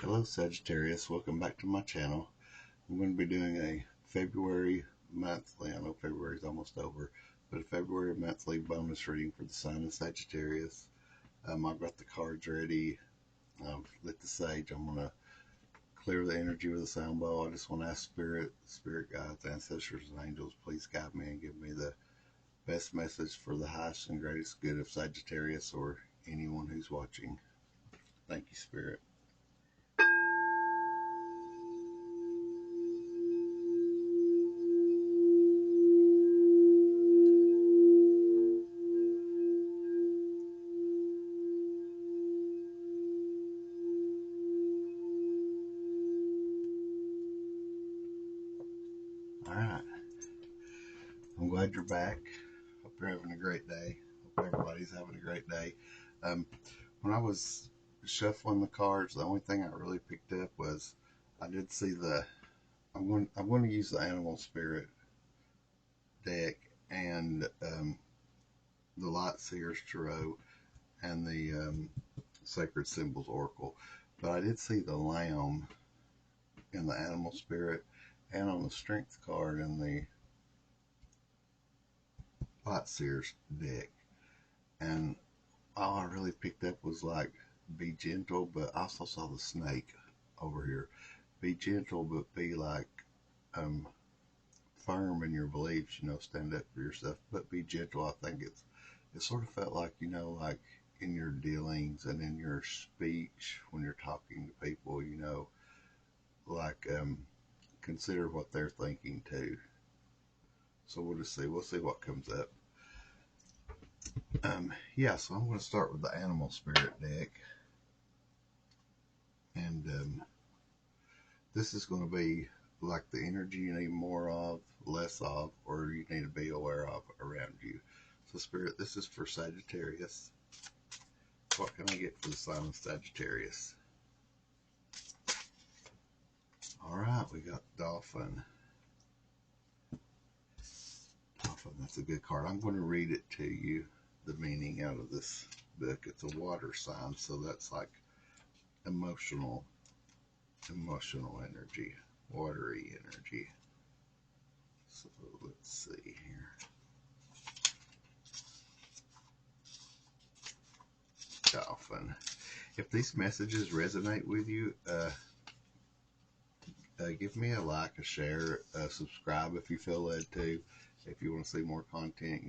Hello Sagittarius, welcome back to my channel. I'm going to be doing a February monthly, I know February's almost over, but a February monthly bonus reading for the sign of Sagittarius. I've got the cards ready. I've lit the sage. I'm going to clear the energy with a sound bowl. I just want to ask spirit guides, ancestors, and angels, please guide me and give me the best message for the highest and greatest good of Sagittarius or anyone who's watching. Thank you, Spirit. All right. I'm glad you're back. Hope you're having a great day. Hope everybody's having a great day. When I was shuffling the cards, the only thing I really picked up was I did see I'm going to use the Animal Spirit deck and the Light Seers Tarot and the Sacred Symbols Oracle. But I did see the Lamb in the Animal Spirit and on the Strength card in the Light Seers deck. And all I really picked up was like, be gentle, but I also saw the snake over here. Be gentle, but be like firm in your beliefs, stand up for yourself, but be gentle. I think it sort of felt like, like in your dealings and in your speech when you're talking to people, like consider what they're thinking too. So we'll just see. We'll see what comes up. Yeah, so I'm going to start with the Animal Spirit deck. And this is going to be like the energy you need more of, less of, or you need to be aware of around you. So Spirit, this is for Sagittarius. What can I get for the sign of Sagittarius? Alright, we got Dolphin. Dolphin, that's a good card. I'm going to read it to you, the meaning out of this book. It's a water sign, so that's like emotional energy, watery energy. So let's see here. Dolphin. If these messages resonate with you, give me a like, a share, subscribe if you feel led to, if you want to see more content,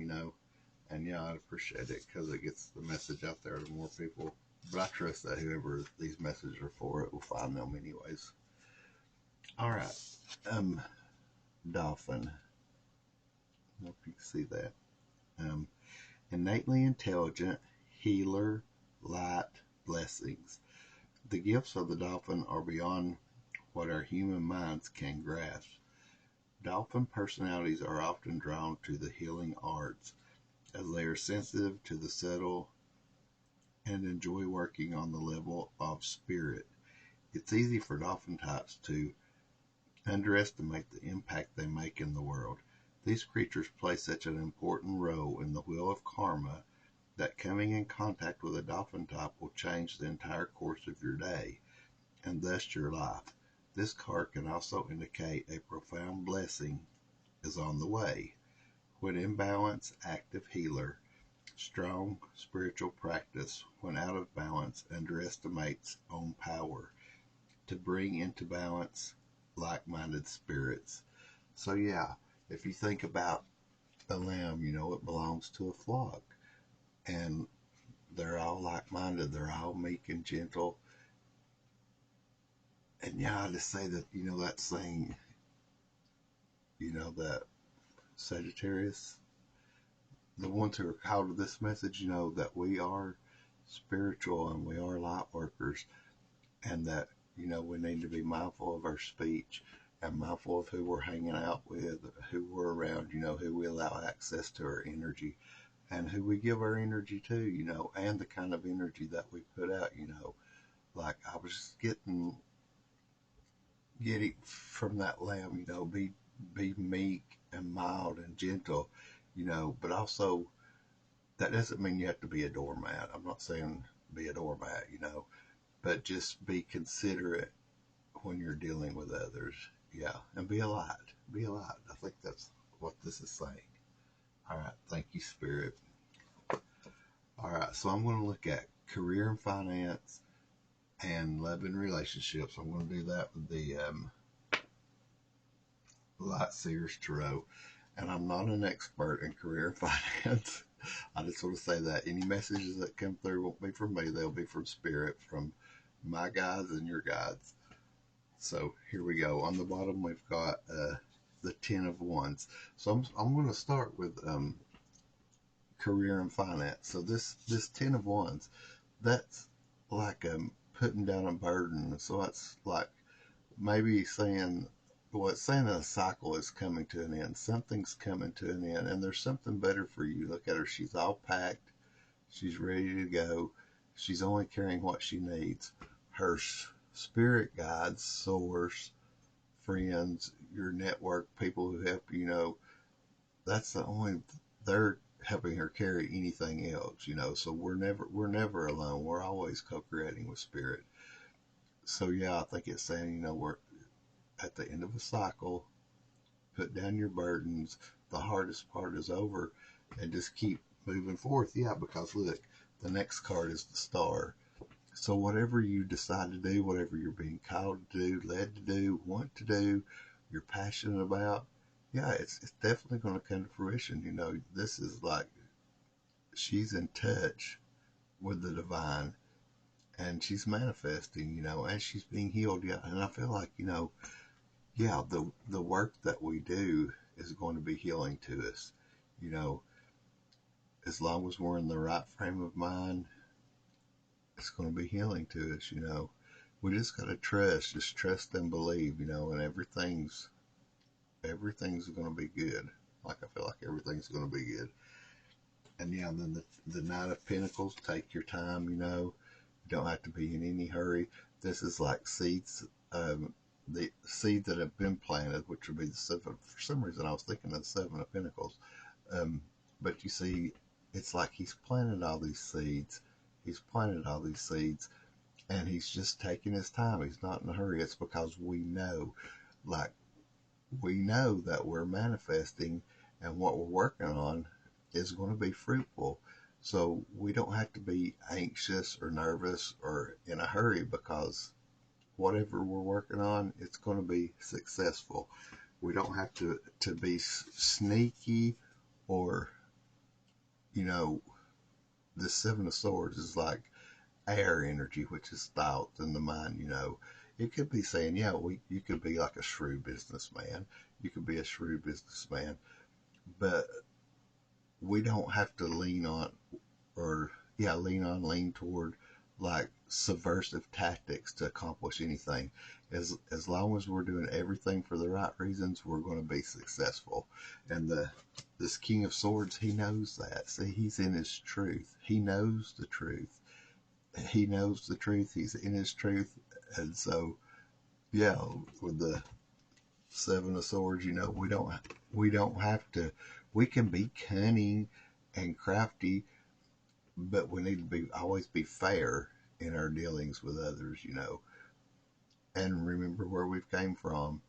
and yeah, I'd appreciate it because it gets the message out there to more people. But I trust that whoever these messages are for, it will find them anyways. All right, Dolphin. I hope you can see that. Innately intelligent, healer, light, blessings. The gifts of the dolphin are beyond what our human minds can grasp. Dolphin personalities are often drawn to the healing arts as they are sensitive to the subtle and enjoy working on the level of spirit. It's easy for dolphin types to underestimate the impact they make in the world. These creatures play such an important role in the wheel of karma that coming in contact with a dolphin type will change the entire course of your day and thus your life. This card can also indicate a profound blessing is on the way. When in balance, active healer, strong spiritual practice. When out of balance, underestimates own power. To bring into balance like-minded spirits. So yeah, if you think about a lamb, it belongs to a flock. And they're all like-minded. They're all meek and gentle. And yeah, I just say that, that saying, that Sagittarius, the ones who are called to this message, that we are spiritual and we are light workers, and that, we need to be mindful of our speech and mindful of who we're hanging out with, who we're around, who we allow access to our energy and who we give our energy to, and the kind of energy that we put out, like I was just getting from that lamb, be meek and mild and gentle, but also that doesn't mean you have to be a doormat. I'm not saying be a doormat, but just be considerate when you're dealing with others. Yeah, and be a light. Be a light. I think that's what this is saying. All right, thank you, Spirit. All right, so I'm going to look at career and finance and love and relationships. I'm going to do that with the Light Seers Tarot. And I'm not an expert in career and finance. I just want to say that any messages that come through won't be from me. They'll be from Spirit, from my guides and your guides. So here we go. On the bottom, we've got the Ten of Wands. So I'm going to start with career and finance. So this Ten of Wands, that's like putting down a burden. So it's like maybe saying, well, it's saying that a cycle is coming to an end. Something's coming to an end, and there's something better for you. Look at her. She's all packed. She's ready to go. She's only carrying what she needs. Her spirit guides, source, friends, your network, people who help you, that's the only, they're helping her carry anything else, so we're never alone. We're always co-creating with Spirit. So yeah, I think it's saying, we're at the end of a cycle. Put down your burdens. The hardest part is over, and just keep moving forth. Yeah, because look, the next card is the Star. So whatever you decide to do, whatever you're being called to do, led to do, want to do, you're passionate about, yeah, it's definitely going to come to fruition. This is like she's in touch with the divine, and she's manifesting, and she's being healed. Yeah, and I feel like, yeah, the work that we do is going to be healing to us. As long as we're in the right frame of mind, it's going to be healing to us. We just got to just trust and believe, and everything's going to be good. Like, I feel like everything's going to be good. And yeah, and then the Knight of Pentacles, take your time, you don't have to be in any hurry. This is like seeds, the seeds that have been planted, which would be the seven. For some reason, I was thinking of the Seven of Pentacles. But you see, it's like he's planted all these seeds. He's planted all these seeds, and he's just taking his time. He's not in a hurry. It's because we know that we're manifesting, and what we're working on is going to be fruitful. So we don't have to be anxious or nervous or in a hurry, because whatever we're working on, it's going to be successful. We don't have to be sneaky, or, the Seven of Swords is like air energy, which is thought in the mind. It could be saying, yeah, you could be like a shrewd businessman. You could be a shrewd businessman, but we don't have to lean toward like subversive tactics to accomplish anything. As long as we're doing everything for the right reasons, we're going to be successful. And this King of Swords, he knows that. See, he's in his truth. He knows the truth. He knows the truth. He's in his truth. And so, yeah, with the Seven of Swords, we don't have to. We can be cunning and crafty, but we need to always be fair in our dealings with others, and remember where we've came from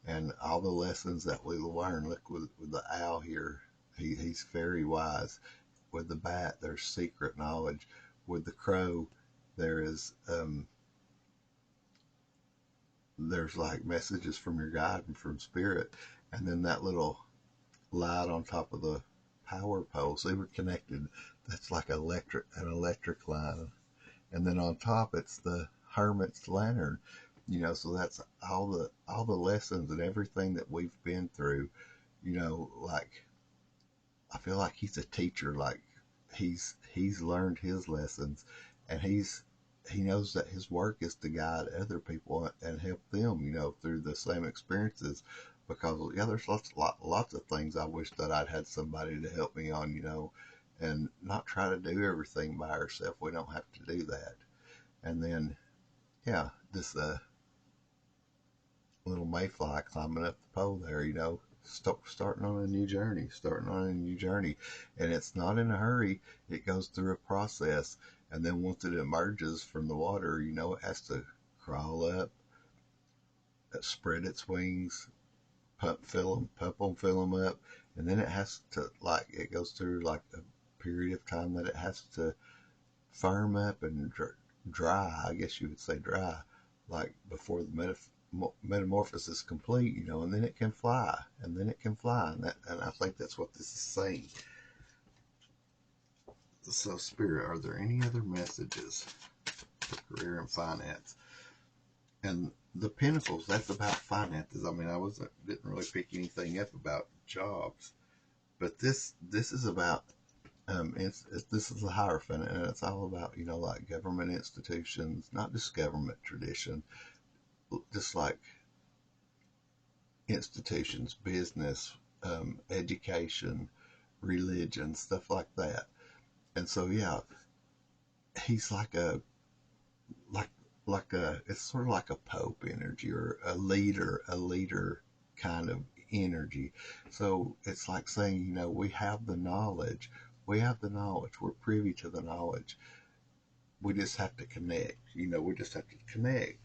and all the lessons that we learn. Look, with the owl here, he's very wise. With the bat, there's secret knowledge. With the crow, there's like messages from your guide and from Spirit. And then that little light on top of the power pole, so they were connected. That's like an electric line. And then on top, it's the Hermit's lantern. So that's all the lessons and everything that we've been through. Like, I feel like he's a teacher. Like, he's learned his lessons, and he knows that his work is to guide other people and help them, through the same experiences. Because, yeah, there's lots of things I wish that I'd had somebody to help me on, and not try to do everything by ourselves. We don't have to do that. And then, yeah, this little mayfly climbing up the pole there, starting on a new journey, and it's not in a hurry. It goes through a process, And then once it emerges from the water, it has to crawl up, spread its wings, pump them, fill them up, and then it has to, like, it goes through like a period of time that it has to firm up and dry. I guess you would say dry, like before the metamorphosis is complete, and then it can fly, and I think that's what this is saying. So, Spirit, are there any other messages for career and finance? And the Pentacles, that's about finances. I mean, didn't really pick anything up about jobs, but this is about this is the Hierophant, and it's all about like government institutions, not just government tradition, just like institutions, business, education, religion, stuff like that. And so yeah, he's like it's sort of like a pope energy, or a leader kind of energy. So it's like saying, we have the knowledge, we're privy to the knowledge. We just have to connect, we just have to connect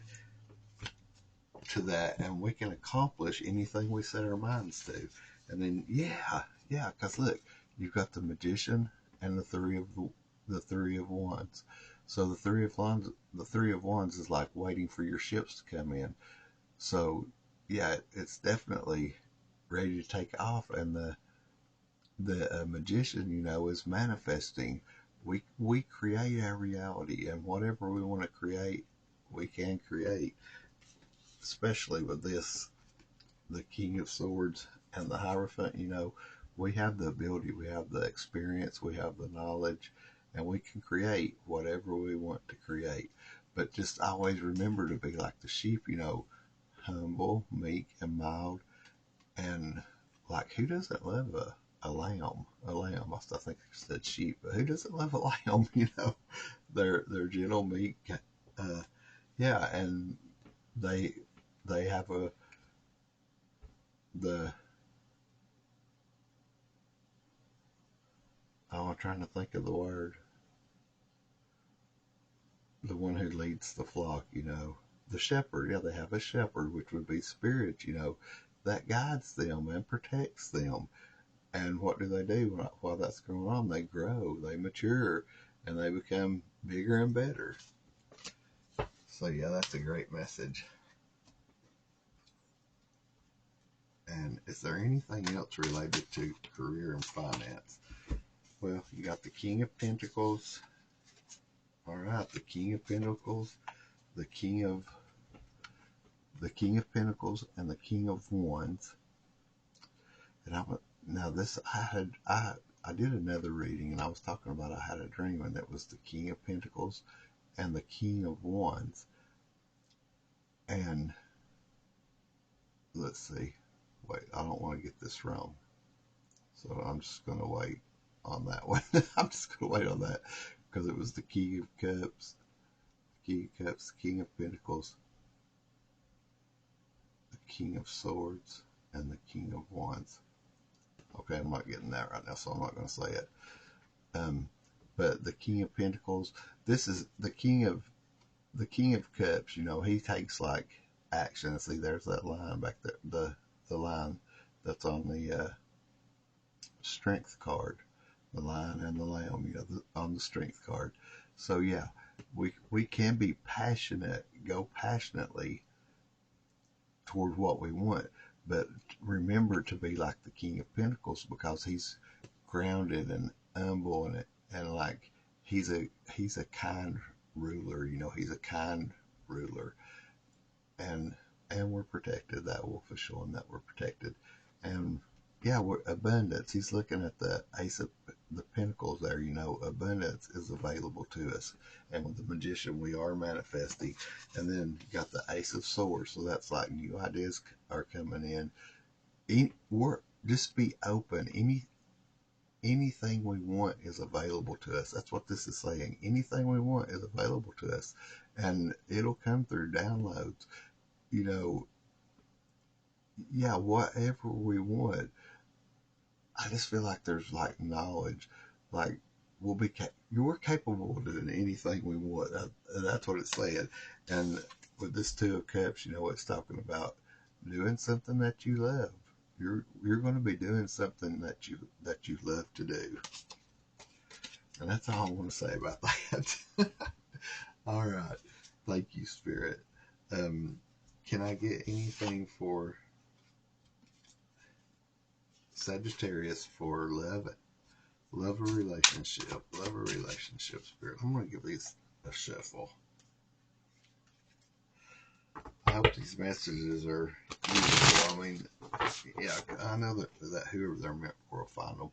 to that, and we can accomplish anything we set our minds to. And then because look, you've got the Magician and the Three of Wands. So the Three of Wands is like waiting for your ships to come in. So yeah, it's definitely ready to take off. And the Magician, is manifesting. We create our reality, and whatever we want to create, we can create. Especially with this, the King of Swords and the Hierophant, we have the ability, we have the experience, we have the knowledge, and we can create whatever we want to create. But just always remember to be like the sheep, humble, meek, and mild. And like, who doesn't love a lamb? A lamb. I think I said sheep, but who doesn't love a lamb? They're gentle, meek. And they have I'm trying to think of the word. The one who leads the flock, the shepherd. Yeah, they have a shepherd, which would be spirit, that guides them and protects them. And what do? While that's going on, they grow, they mature, and they become bigger and better. So yeah, that's a great message. And is there anything else related to career and finance? Well, you got the King of Pentacles. All right, the King of Pentacles, the King of Pentacles, and the King of Wands. And I did another reading, and I was talking about I had a dream, and that was the King of Pentacles and the King of Wands. And let's see. Wait, I don't want to get this wrong, so I'm just going to wait on that one. I'm just going to wait on that, because it was the King of Cups, the King of Pentacles, the King of Swords, and the King of Wands. Okay, I'm not getting that right now, so I'm not going to say it. But the King of Pentacles, this is the King of Cups. He takes like action. See, there's that line back there, the line that's on the Strength card, the lion and the lamb, on the Strength card. So yeah, we can be passionate, go passionately toward what we want, but remember to be like the King of Pentacles, because he's grounded and humble, and like he's a kind ruler. He's a kind ruler, and we're protected. That wolf is showing that we're protected. And yeah, we're abundance. He's looking at the Ace of the Pentacles there. Abundance is available to us. And with the Magician, we are manifesting. And then you got the Ace of Swords. So that's like new ideas are coming in. Just be open. Anything we want is available to us. That's what this is saying. Anything we want is available to us. And it'll come through downloads. Yeah, whatever we want. I just feel like there's like knowledge, like you're capable of doing anything we want. That's what it's saying. And with this Two of Cups, you know, it's talking about doing something that you love. You're going to be doing something that you love to do. And that's all I want to say about that. All right. Thank you, Spirit. Can I get anything for Sagittarius for love a relationship, Spirit? I'm going to give these a shuffle. I hope these messages are useful. I mean, yeah, I know that whoever they're meant for will find them,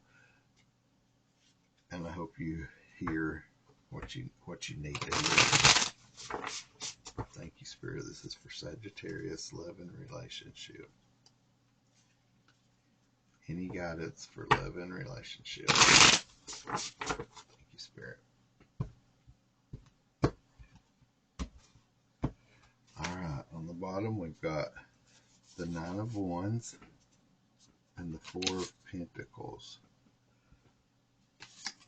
and I hope you hear what you need to hear. Thank you, Spirit. This is for Sagittarius, love and relationship. Any guidance for love and relationship? Thank you, Spirit. All right, on the bottom we've got the Nine of Wands and the Four of Pentacles.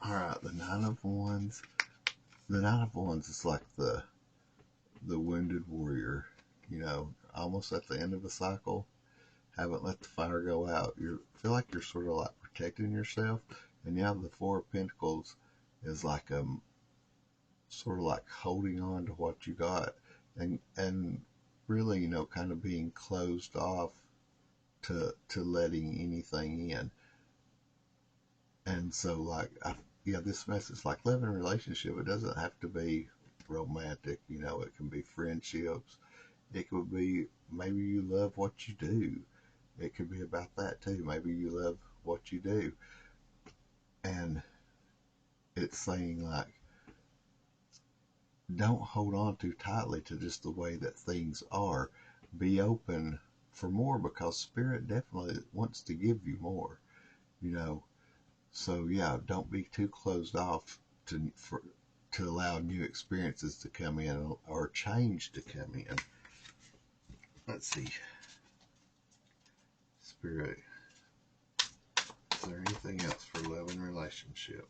All right, the Nine of Wands. The Nine of Wands is like the wounded warrior, you know, almost at the end of a cycle. Haven't let the fire go out. You feel like you're sort of like protecting yourself. And now the Four of Pentacles is like sort of like holding on to what you got, and really, you know, kind of being closed off to letting anything in. And so, like, this message, like, love and relationship, it doesn't have to be romantic, you know, it can be friendships. It could be, maybe you love what you do. It could be about that too. Maybe you love what you do. And it's saying, like, don't hold on too tightly to just the way that things are. Be open for more, because Spirit definitely wants to give you more, you know. So yeah, don't be too closed off to allow new experiences to come in or change to come in. Let's see, Spirit, is there anything else for love and relationship?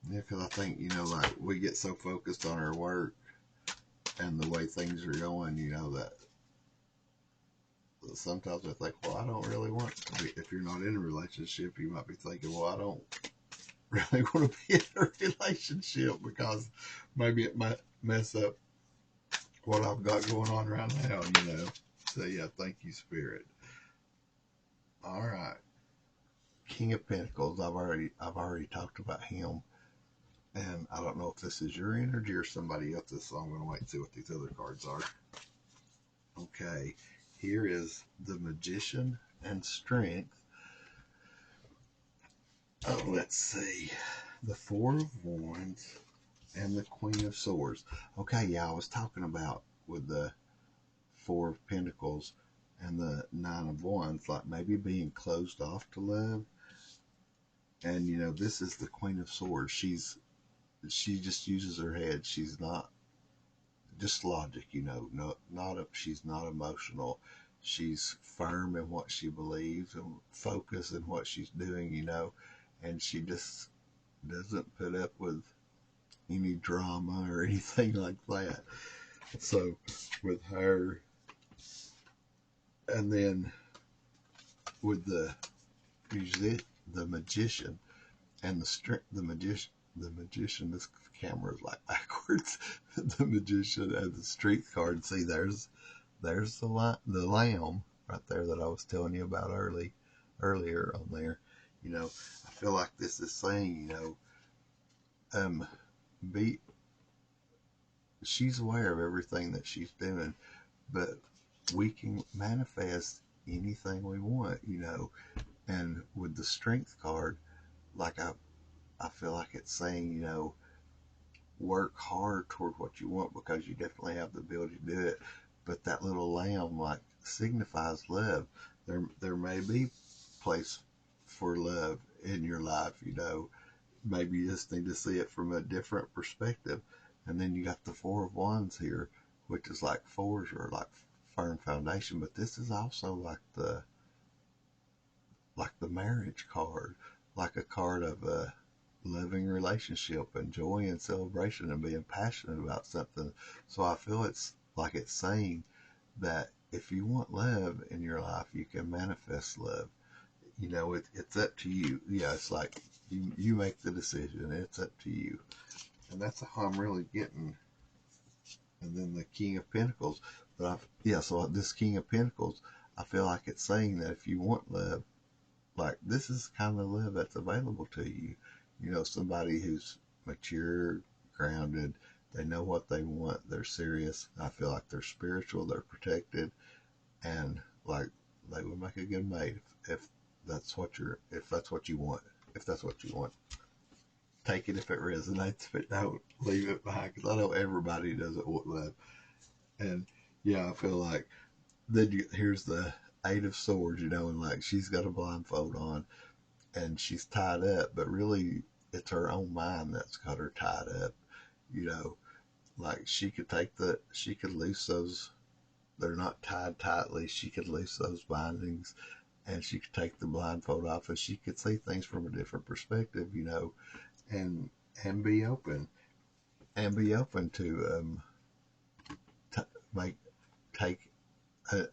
Yeah, because I think, you know, like, we get so focused on our work and the way things are going, you know, that sometimes I think, well, I don't really want to be. If you're not in a relationship, you might be thinking, well, I don't really want to be in a relationship because maybe it might mess up what I've got going on right now, you know. So yeah, thank you, Spirit. All right, King of Pentacles. I've already talked about him, and I don't know if this is your energy or somebody else's, so I'm going to wait and see what these other cards are. Okay, here is the Magician and Strength. Oh, let's see, the Four of Wands and the Queen of Swords. Okay, yeah, I was talking about with the Four of Pentacles and the Nine of Wands, like maybe being closed off to love. And you know, this is the Queen of Swords. She just uses her head. She's not just logic, you know. She's not emotional. She's firm in what she believes and focused in what she's doing, you know. And she just doesn't put up with any drama or anything like that. So with her, and then with the Magician and the magician, this camera is like backwards. The Magician and the Strength card. See, there's the lamb right there that I was telling you about earlier on there. You know, I feel like this is saying, you know, she's aware of everything that she's doing, but we can manifest anything we want, you know. And with the Strength card, like I feel like it's saying, you know, work hard toward what you want, because you definitely have the ability to do it. But that little lamb, like, signifies love. There may be place for love in your life, you know. Maybe you just need to see it from a different perspective. And then you got the Four of Wands here, which is like fours are like firm foundation, but this is also like the marriage card, like a card of a loving relationship and joy and celebration and being passionate about something. So I feel it's like it's saying that if you want love in your life, you can manifest love. It's up to you. Yeah, it's like you make the decision. It's up to you. And that's how I'm really getting. And then the King of Pentacles. So this King of Pentacles, I feel like it's saying that if you want love, like this is kind of love that's available to you. Somebody who's mature, grounded, they know what they want, they're serious. I feel like they're spiritual, they're protected, and like they would make a good mate if that's what you want. If that's what you want, take it if it resonates. If it don't, leave it behind. Because I know everybody doesn't want love, and yeah, I feel like then here's the Eight of Swords, and like she's got a blindfold on and she's tied up, but really it's her own mind that's got her tied up. Like she could loose those. They're not tied tightly. She could loose those bindings, and she could take the blindfold off, and she could see things from a different perspective, and and be open to t- make take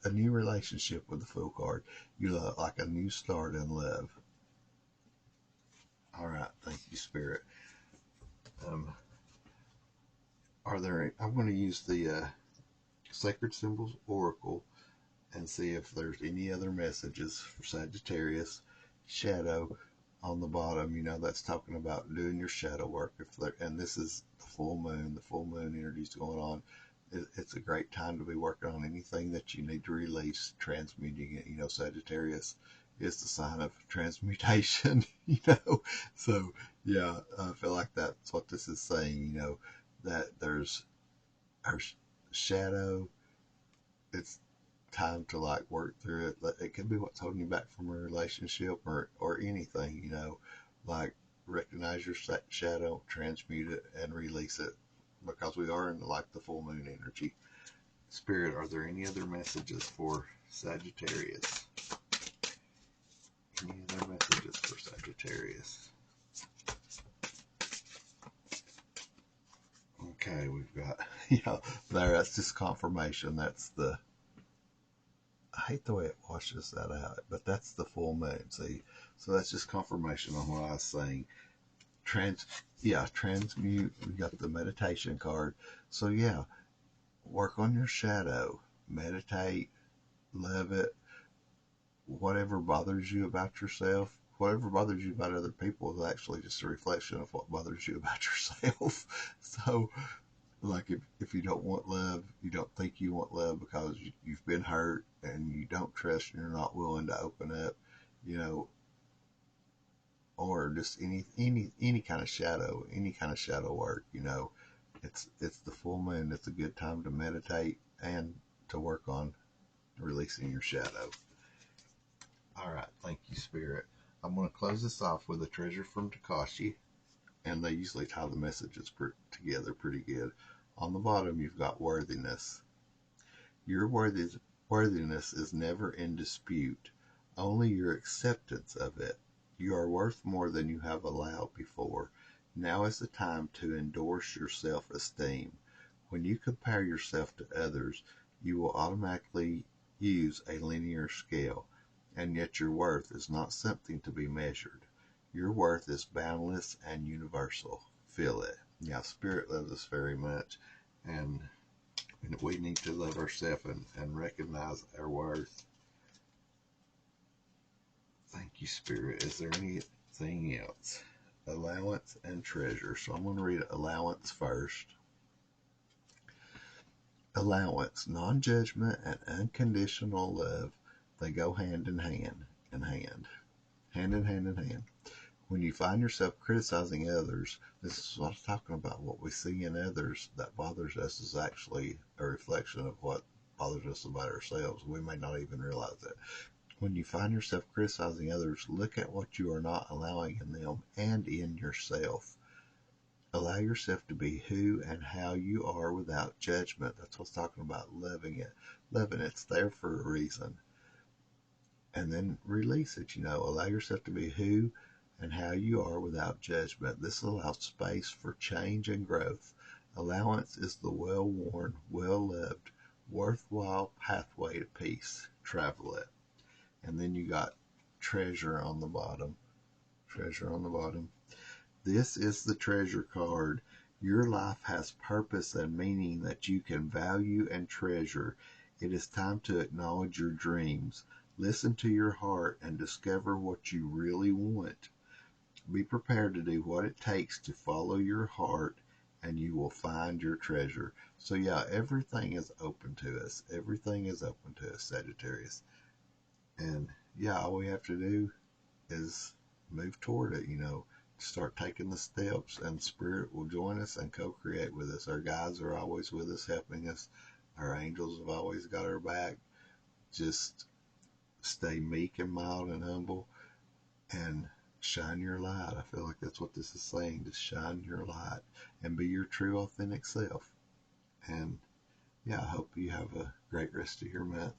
a new relationship with the Fool card. Like a new start in love. All right, thank you, Spirit. I'm going to use the Sacred Symbols Oracle and see if there's any other messages for Sagittarius. Shadow on the bottom, that's talking about doing your shadow work. And this is the full moon. The full moon energy is going on. It's a great time to be working on anything that you need to release, transmuting it. Sagittarius is the sign of transmutation. So yeah, I feel like that's what this is saying. That there's our shadow. It's time to like work through it. It could be what's holding you back from a relationship or anything. Like recognize your shadow, transmute it, and release it, because we are in like the full moon energy. Spirit, are there any other messages for Sagittarius? Any other messages for Sagittarius? Okay, we've got, that's just confirmation. I hate the way it washes that out, but that's the full moon, see? So that's just confirmation on what I was saying. Transmute. We got the meditation card. So yeah, work on your shadow. Meditate, love it. Whatever bothers you about yourself, whatever bothers you about other people is actually just a reflection of what bothers you about yourself. So like if you don't want love, you don't think you want love because you've been hurt and you don't trust and you're not willing to open up, or just any kind of shadow work, it's the full moon. It's a good time to meditate and to work on releasing your shadow. All right, thank you, Spirit. I'm going to close this off with a treasure from Takashi, and they usually tie the messages together pretty good. On the bottom, you've got worthiness. Your worthiness is never in dispute, only your acceptance of it. You are worth more than you have allowed before. Now is the time to endorse your self-esteem. When you compare yourself to others, you will automatically use a linear scale, and yet your worth is not something to be measured. Your worth is boundless and universal. Feel it. Yeah, Spirit loves us very much, and we need to love ourselves and recognize our worth. Thank you, Spirit. Is there anything else? Allowance and treasure. So I'm going to read allowance first. Allowance, non-judgment, and unconditional love, they go hand in hand. When you find yourself criticizing others, this is what I'm talking about. What we see in others that bothers us is actually a reflection of what bothers us about ourselves. We may not even realize it. When you find yourself criticizing others, look at what you are not allowing in them and in yourself. Allow yourself to be who and how you are without judgment. That's what's talking about, loving it. Loving it's there for a reason. And then release it, allow yourself to be who and how you are without judgment. This allows space for change and growth. Allowance is the well-worn, well-loved, worthwhile pathway to peace. Travel it. And then you got treasure on the bottom. Treasure on the bottom. This is the treasure card. Your life has purpose and meaning that you can value and treasure. It is time to acknowledge your dreams. Listen to your heart and discover what you really want. Be prepared to do what it takes to follow your heart, and you will find your treasure. So yeah, everything is open to us. Everything is open to us, Sagittarius. And yeah, all we have to do is move toward it, start taking the steps, and Spirit will join us and co-create with us. Our guides are always with us, helping us. Our angels have always got our back. Just stay meek and mild and humble and shine your light. I feel like that's what this is saying. Just shine your light and be your true, authentic self. And yeah, I hope you have a great rest of your month.